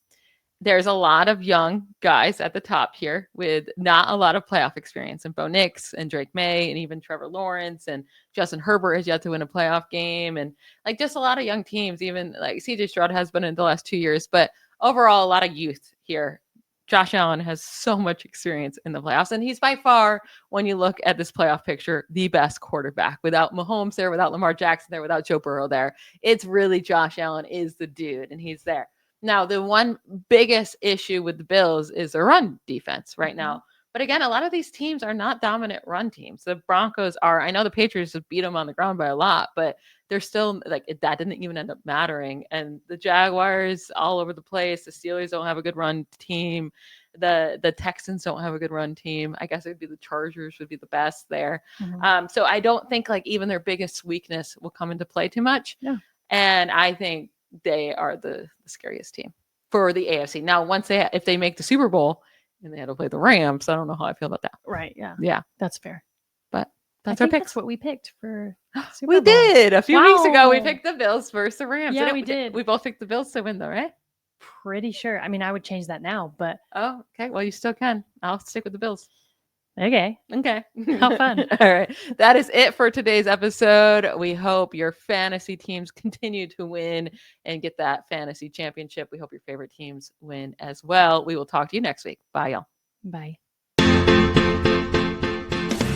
there's a lot of young guys at the top here with not a lot of playoff experience. And Bo Nix and Drake May and even Trevor Lawrence and Justin Herbert has yet to win a playoff game. And just a lot of young teams, even like CJ Stroud has been in the last 2 years. But overall, a lot of youth here Josh Allen has so much experience in the playoffs, and he's by far, when you look at this playoff picture, the best quarterback. Without Mahomes there, without Lamar Jackson there, without Joe Burrow there, it's really Josh Allen is the dude, and he's there. Now, the one biggest issue with the Bills is the run defense right now. But again, a lot of these teams are not dominant run teams. The Broncos are, I know the Patriots have beat them on the ground by a lot, but they're still like, that didn't even end up mattering. And the Jaguars all over the place. The Steelers don't have a good run team. The Texans don't have a good run team. I guess it would be the Chargers would be the best there. So I don't think like even their biggest weakness will come into play too much. Yeah. And I think they are the scariest team for the AFC. Now, if they make the Super Bowl, and they had to play the Rams. I don't know how I feel about that. Right. Yeah. Yeah. That's fair. But that's our pick. That's what we picked for Super We Bowl. did. A few weeks ago, we Wow. picked the Bills versus the Rams. Yeah, And we did. We both picked the Bills to win, though, right? Pretty sure. I mean, I would change that now, but Oh, okay. Well, you still can. I'll stick with the Bills. okay. Okay. How fun. All right. That is it for today's episode. We hope your fantasy teams continue to win and get that fantasy championship. We hope your favorite teams win as well. We will talk to you next week. Bye, y'all. Bye.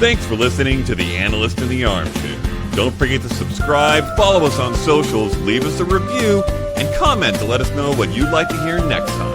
Thanks for listening to The Analyst in the Armchair. Don't forget to subscribe, follow us on socials, leave us a review, and comment to let us know what you'd like to hear next time.